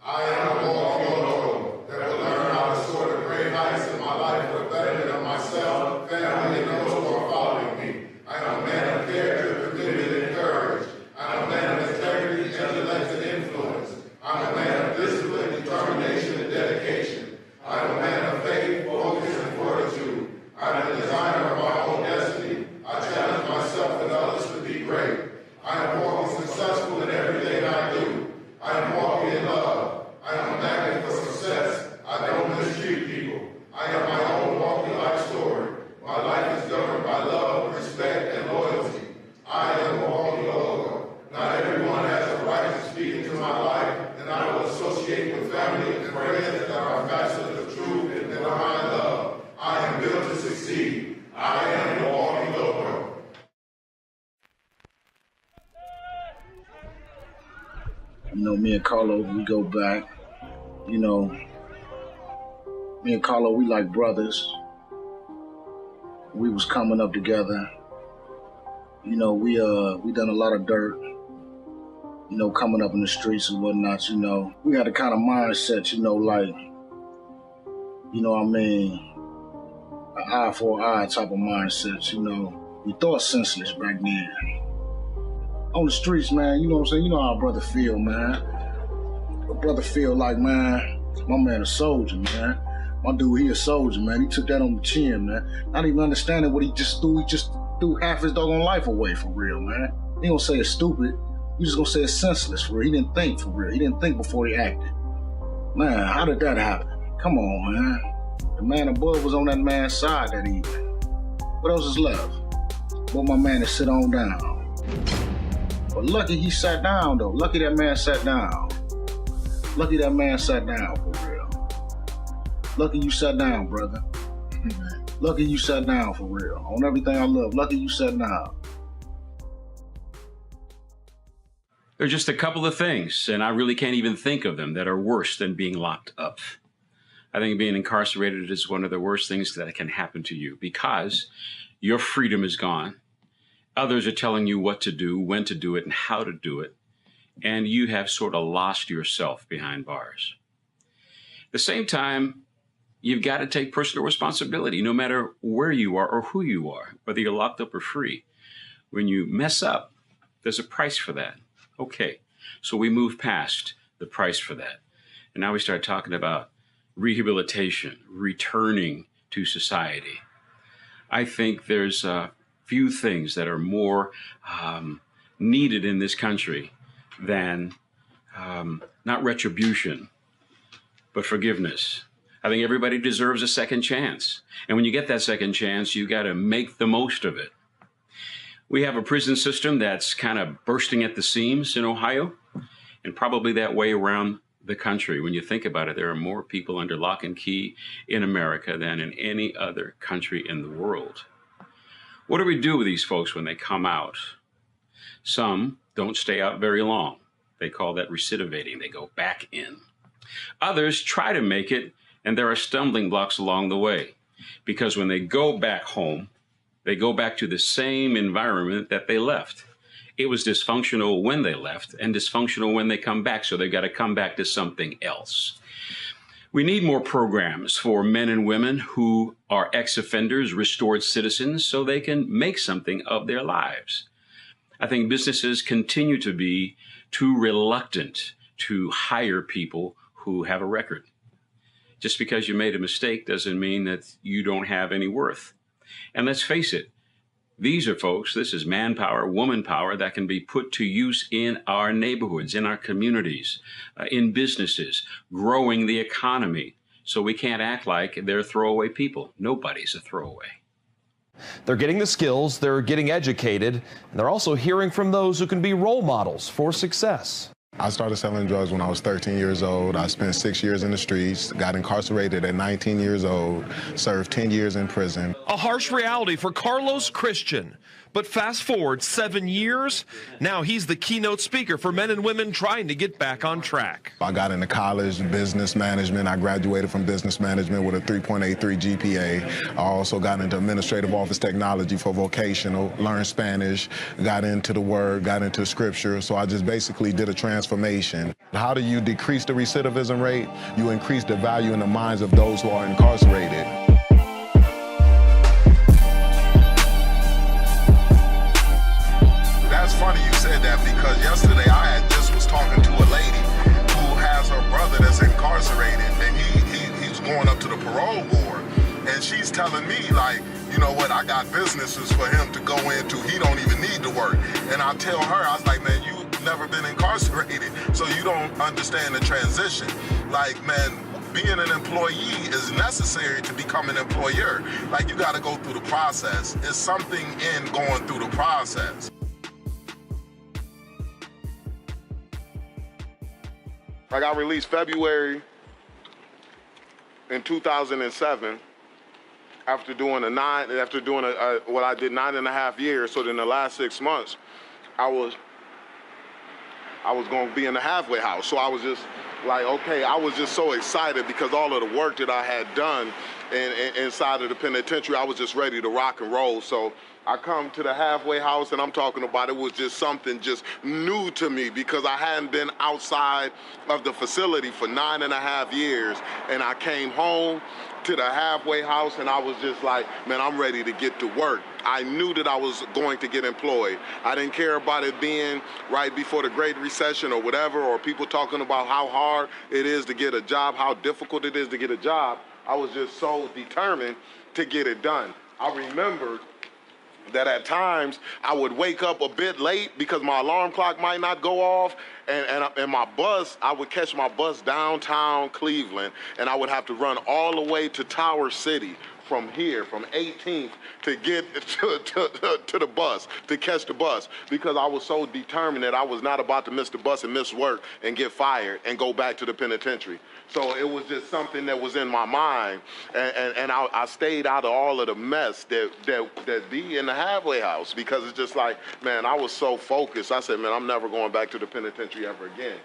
I am a walking local that will learn how to soar to great heights in my life for the betterment of myself, family, and those who are following me. I am a man of character, commitment, and courage. I am a man of integrity, intellect, and influence. I am a man of discipline, determination, and dedication. I am a man of faith, focus, and fortitude. I am the designer of my own destiny. I challenge myself and others to be great. I am walking successful in everything I do. I am walking in love. I am a magnet for success. I don't mistreat people. I am my own walking life story. My life is governed by love, respect, and loyalty. I am a walking logo. Not everyone has a right to speak into my life, and I will associate with family and friends that are ambassadors of truth and divine love. I am built to succeed. I am the walking logo. You know, me and Carlo, we go back. You know, me and Carlo, we like brothers. We was coming up together. You know, we done a lot of dirt. You know, coming up in the streets and whatnot. You know, we got the kind of mindset. You know, like, you know what I mean, an eye for an eye type of mindset. You know, we thought senseless back then. On the streets, man, you know what I'm saying? You know how a brother feel, man. A brother feel like, man, my man a soldier, man. My dude, he a soldier, man. He took that on the chin, man. Not even understanding what he just threw. He just threw half his doggone life away, for real, man. He ain't gonna say it's stupid. You just gonna say it's senseless, for real. He didn't think, for real. He didn't think before he acted. Man, how did that happen? Come on, man. The man above was on that man's side that evening. What else is left? But my man to sit on down. But lucky he sat down, though. Lucky that man sat down. Lucky that man sat down, for real. Lucky you sat down, brother. Lucky you sat down, for real. On everything I love, lucky you sat down. There are just a couple of things, and I really can't even think of them, that are worse than being locked up. I think being incarcerated is one of the worst things that can happen to you, because your freedom is gone. Others are telling you what to do, when to do it, and how to do it. And you have sort of lost yourself behind bars. At the same time, you've got to take personal responsibility, no matter where you are or who you are, whether you're locked up or free. When you mess up, there's a price for that. Okay, so we move past the price for that. And now we start talking about rehabilitation, returning to society. I think there's few things that are more needed in this country than not retribution, but forgiveness. I think everybody deserves a second chance. And when you get that second chance, you got to make the most of it. We have a prison system that's kind of bursting at the seams in Ohio, and probably that way around the country. When you think about it, there are more people under lock and key in America than in any other country in the world. What do we do with these folks when they come out? Some don't stay out very long. They call that recidivating. They go back in. Others try to make it, and there are stumbling blocks along the way. Because when they go back home, they go back to the same environment that they left. It was dysfunctional when they left and dysfunctional when they come back, so they've got to come back to something else. We need more programs for men and women who are ex-offenders, restored citizens, so they can make something of their lives. I think businesses continue to be too reluctant to hire people who have a record. Just because you made a mistake doesn't mean that you don't have any worth. And let's face it, these are folks, this is manpower, woman power that can be put to use in our neighborhoods, in our communities, in businesses, growing the economy. So we can't act like they're throwaway people. Nobody's a throwaway. They're getting the skills, they're getting educated, and they're also hearing from those who can be role models for success. I started selling drugs when I was 13 years old. I spent 6 years in the streets, got incarcerated at 19 years old, served 10 years in prison. A harsh reality for Carlos Christian, But fast forward 7 years, now he's the keynote speaker for men and women trying to get back on track. I got into college, business management. I graduated from business management with a 3.83 GPA. I also got into administrative office technology for vocational, learned Spanish, got into the word, got into scripture. So I just basically did a transformation. How do you decrease the recidivism rate? You increase the value in the minds of those who are incarcerated. That's funny you said that, because yesterday I just was talking to a lady who has her brother that's incarcerated, and he's going up to the parole board, and she's telling me, like, you know what, I got businesses for him to go into. He don't even need to work. And I tell her, I was like, man, you've never been incarcerated, so you don't understand the transition. Like, man, being an employee is necessary to become an employer. Like, you got to go through the process. It's something in going through the process. I got released February in 2007 after doing what I did 9.5 years. So in the last 6 months, I was going to be in the halfway house. So I was just like, okay, I was just so excited because all of the work that I had done inside of the penitentiary, I was just ready to rock and roll. So I come to the halfway house, and I'm talking about, it was just something just new to me because I hadn't been outside of the facility for 9.5 years. And I came home to the halfway house, and I was just like, man, I'm ready to get to work. I knew that I was going to get employed. I didn't care about it being right before the Great Recession or whatever, or people talking about how hard it is to get a job, how difficult it is to get a job. I was just so determined to get it done. I remembered that at times I would wake up a bit late because my alarm clock might not go off, and my bus, I would catch my bus downtown Cleveland, and I would have to run all the way to Tower City from here, from 18th, to get to the bus, to catch the bus, because I was so determined that I was not about to miss the bus and miss work and get fired and go back to the penitentiary. So it was just something that was in my mind, and I stayed out of all of the mess that be in the halfway house, because it's just like, man, I was so focused. I said, man, I'm never going back to the penitentiary ever again.